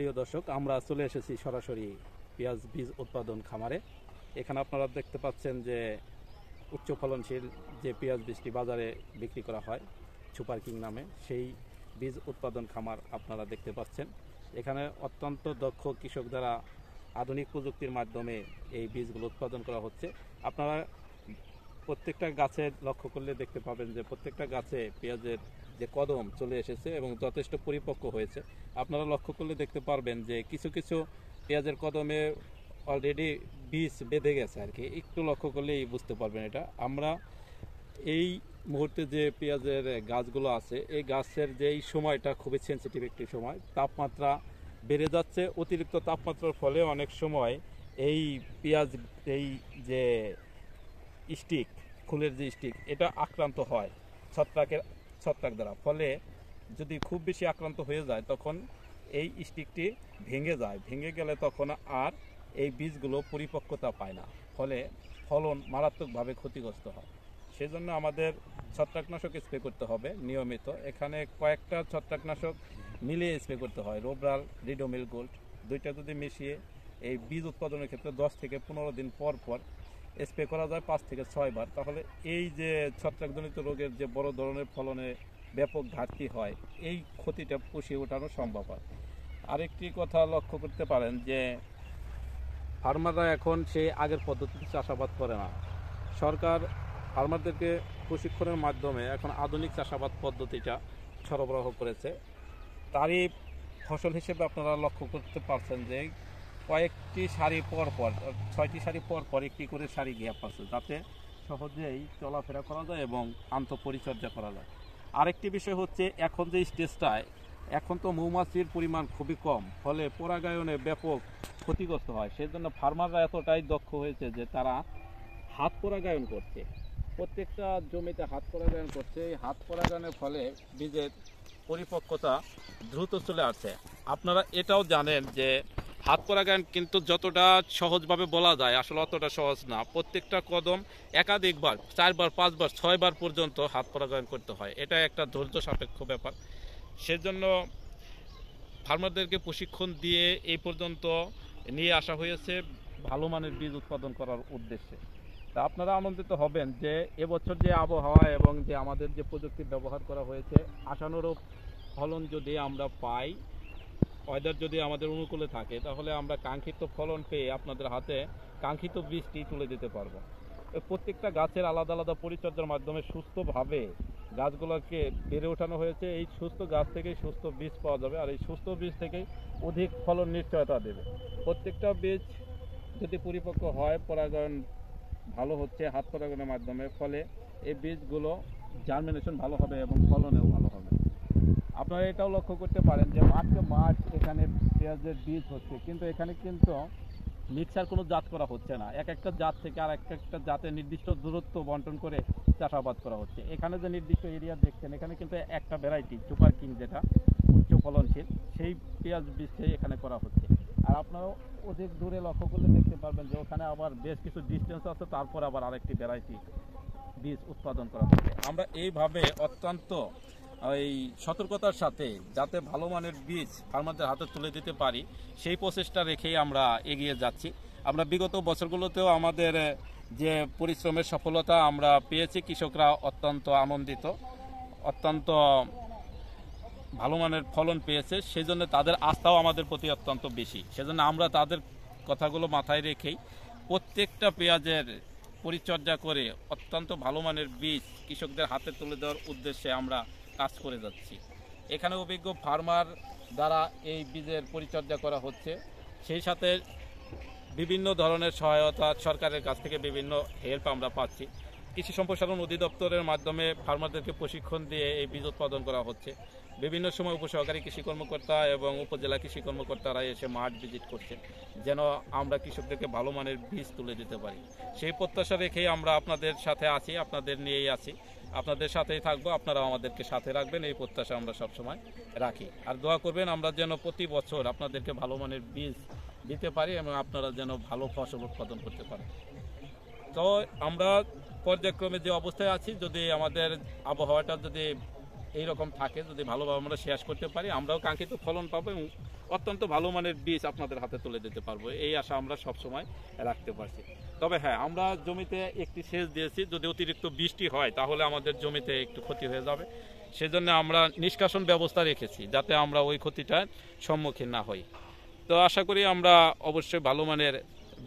প্রিয় দর্শক, আমরা চলে এসেছি সরাসরি পেঁয়াজ বীজ উৎপাদন খামারে। এখানে আপনারা দেখতে পাচ্ছেন যে উচ্চ ফলনশীল যে পেঁয়াজ বীজটি বাজারে বিক্রি করা হয় সুপার কিং নামে, সেই বীজ উৎপাদন খামার আপনারা দেখতে পাচ্ছেন। এখানে অত্যন্ত দক্ষ কৃষক দ্বারা আধুনিক প্রযুক্তির মাধ্যমে এই বীজগুলো উৎপাদন করা হচ্ছে। আপনারা প্রত্যেকটা গাছে লক্ষ্য করলে দেখতে পাবেন যে প্রত্যেকটা গাছে পেঁয়াজের যে কদম চলে এসেছে এবং যথেষ্ট পরিপক্ক হয়েছে। আপনারা লক্ষ্য করলে দেখতে পারবেন যে কিছু কিছু পেঁয়াজের কদমে অলরেডি বীজ বেঁধে গেছে আর কি, একটু লক্ষ্য করলেই বুঝতে পারবেন এটা। আমরা এই মুহূর্তে যে পেঁয়াজের গাছগুলো আছে, এই গাছের যেই সময়টা খুবই সেন্সিটিভ একটি সময়, তাপমাত্রা বেড়ে যাচ্ছে। অতিরিক্ত তাপমাত্রার ফলে অনেক সময় এই পেঁয়াজ এই যে স্টিক, ফুলের যে স্টিক, এটা আক্রান্ত হয় ছত্রাক দ্বারা। ফলে যদি খুব বেশি আক্রান্ত হয়ে যায় তখন এই স্টিকটি ভেঙে যায়, ভেঙে গেলে তখন আর এই বীজগুলো পরিপক্কতা পায় না, ফলে ফলন মারাত্মকভাবে ক্ষতিগ্রস্ত হয়। সেজন্য আমাদের ছত্রাকনাশক স্প্রে করতে হবে নিয়মিত। এখানে কয়েকটা ছত্রাকনাশক মিলিয়ে স্প্রে করতে হয়, রোবরাল, রিডোমিল গোল্ড, দুইটা যদি মিশিয়ে এই বীজ উৎপাদনের ক্ষেত্রে 10 থেকে 15 দিন পর পর স্প্রে করা যায় 5 থেকে 6 বার, তাহলে এই যে ছত্রাকজনিত রোগের যে বড় ধরনের ফলনে ব্যাপক ঘাটতি হয়, এই ক্ষতিটা পুষিয়ে ওঠানো সম্ভব হয়। আরেকটি কথা লক্ষ্য করতে পারেন যে ফার্মাররা এখন সেই আগের পদ্ধতিতে চাষাবাদ করে না। সরকার ফার্মারদেরকে প্রশিক্ষণের মাধ্যমে এখন আধুনিক চাষাবাদ পদ্ধতিটা সরবরাহ করেছে। তারই ফসল হিসেবে আপনারা লক্ষ্য করতে পারছেন যে কয়েকটি সারি পর পর, 6টি সারি পর পর একটি করে সারি গ্যাপ আছে, যাতে সহজেই চলাফেরা করা যায় এবং আন্তঃপরিচর্যা করা যায়। আরেকটি বিষয় হচ্ছে, এখন যে স্টেজটায়, এখন তো মৌমাছির পরিমাণ খুবই কম, ফলে পরাগায়নে ব্যাপক ক্ষতিগ্রস্ত হয়। সেজন্য ফার্মাররা এতটাই দক্ষ হয়েছে যে তারা হাত পরাগায়ন করছে, প্রত্যেকটা জমিতে হাত পরাগায়ন করছে। এই হাত পরাগায়নের ফলে বীজের পরিপক্কতা দ্রুত চলে আসছে। আপনারা এটাও জানেন যে হাত পরাগায়ন কিন্তু যতটা সহজভাবে বলা যায় আসলে অতটা সহজ না। প্রত্যেকটা কদম একাধিকবার, 4 বার, 5 বার, 6 বার পর্যন্ত হাত পরাগায়ন করতে হয়। এটা একটা ধৈর্য সাপেক্ষ ব্যাপার। সেজন্য ফার্মারদেরকে প্রশিক্ষণ দিয়ে এই পর্যন্ত নিয়ে আসা হয়েছে ভালো মানের বীজ উৎপাদন করার উদ্দেশ্যে। তা আপনারা আনন্দিত হবেন যে এবছর যে আবহাওয়া এবং যে আমাদের যে প্রযুক্তি ব্যবহার করা হয়েছে, আশানুরূপ ফলন যদি আমরা পাই, ওয়েদার যদি আমাদের অনুকূলে থাকে, তাহলে আমরা কাঙ্ক্ষিত ফলন পেয়ে আপনাদের হাতে কাঙ্ক্ষিত বীজটি তুলে দিতে পারবো। প্রত্যেকটা গাছের আলাদা আলাদা পরিচর্যার মাধ্যমে সুস্থভাবে গাছগুলোকে বেড়ে ওঠানো হয়েছে। এই সুস্থ গাছ থেকেই সুস্থ বীজ পাওয়া যাবে, আর এই সুস্থ বীজ থেকেই অধিক ফলন নিশ্চয়তা দেবে। প্রত্যেকটা বীজ যদি পরিপক্ক হয়, পরাগায়ন ভালো হচ্ছে হাত পরাগায়নের মাধ্যমে, ফলে এই বীজগুলো জার্মিনেশন ভালো হবে এবং ফলনেও ভালো হবে। আপনারা এটাও লক্ষ্য করতে পারেন যে মাঠকে মাঠ এখানে পেঁয়াজের বীজ হচ্ছে, কিন্তু এখানে কিন্তু মিক্সার কোনো জাত করা হচ্ছে না। এক একটা জাত থেকে আর একটা জাতের নির্দিষ্ট দূরত্ব বন্টন করে চাষাবাদ করা হচ্ছে। এখানে যে নির্দিষ্ট এরিয়া দেখছেন, এখানে কিন্তু একটা ভ্যারাইটি সুপার কিং, যেটা উচ্চ ফলনশীল, সেই পেঁয়াজ বীজটাই এখানে করা হচ্ছে। আর আপনারাও অধিক দূরে লক্ষ্য করলে দেখতে পারবেন যে ওখানে আবার বেশ কিছু ডিস্টেন্স আছে, তারপর আবার আরেকটি ভ্যারাইটি বীজ উৎপাদন করা হচ্ছে। আমরা এইভাবে অত্যন্ত এই সতর্কতার সাথে যাতে ভালো মানের বীজ ফার্মারদের হাতে তুলে দিতে পারি, সেই প্রচেষ্টা রেখেই আমরা এগিয়ে যাচ্ছি। আমরা বিগত বছরগুলোতেও আমাদের যে পরিশ্রমের সফলতা আমরা পেয়েছি, কৃষকরা অত্যন্ত আনন্দিত, অত্যন্ত ভালো মানের ফলন পেয়েছে। সেজন্য তাদের আস্থাও আমাদের প্রতি অত্যন্ত বেশি। সেজন্য আমরা তাদের কথাগুলো মাথায় রেখেই প্রত্যেকটা পেঁয়াজের পরিচর্যা করে অত্যন্ত ভালো মানের বীজ কৃষকদের হাতে তুলে দেওয়ার উদ্দেশ্যে আমরা কাজ করে যাচ্ছি। এখানে অভিজ্ঞ ফার্মার দ্বারা এই বীজের পরিচর্যা করা হচ্ছে। সেই সাথে বিভিন্ন ধরনের সহায়তা সরকারের কাছ থেকে, বিভিন্ন হেল্প আমরা পাচ্ছি। কৃষি সম্প্রসারণ অধিদপ্তরের মাধ্যমে ফার্মারদেরকে প্রশিক্ষণ দিয়ে এই বীজ উৎপাদন করা হচ্ছে। বিভিন্ন সময় উপসহকারী কৃষি কর্মকর্তা এবং উপজেলা কৃষি কর্মকর্তারা এসে মাঠ ভিজিট করছেন, যেন আমরা কৃষকদেরকে ভালো মানের বীজ তুলে দিতে পারি। সেই প্রত্যাশা রেখেই আমরা আপনাদের সাথে আছি, আপনাদের নিয়েই আছি, আপনাদের সাথেই থাকবো। আপনারাও আমাদেরকে সাথে রাখবেন, এই প্রত্যাশা আমরা সবসময় রাখি। আর দোয়া করবেন আমরা যেন প্রতি বছর আপনাদেরকে ভালো মানের বীজ দিতে পারি এবং আপনারা যেন ভালো ফসল উৎপাদন করতে পারেন। তো আমরা পর্যায়ক্রমে যে অবস্থায় আছি, যদি আমাদের আবহাওয়াটা যদি এইরকম থাকে, যদি ভালোভাবে আমরা শেষ করতে পারি আমরাও কাঙ্ক্ষিত ফলন পাবো এবং অত্যন্ত ভালো মানের বীজ আপনাদের হাতে তুলে দিতে পারবো, এই আশা আমরা সবসময় রাখতে পারছি। তবে হ্যাঁ, আমরা জমিতে একটি সেচ দিয়েছি, যদি অতিরিক্ত বৃষ্টি হয় তাহলে আমাদের জমিতে একটু ক্ষতি হয়ে যাবে, সেজন্য আমরা নিষ্কাশন ব্যবস্থা রেখেছি যাতে আমরা ওই ক্ষতিটার সম্মুখীন না হই। তো আশা করি আমরা অবশ্যই ভালো মানের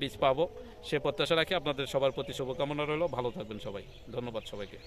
বীজ পাবো, সে প্রত্যাশা রাখি। আপনাদের সবার প্রতি শুভকামনা রইল, ভালো থাকবেন সবাই, ধন্যবাদ সবাইকে।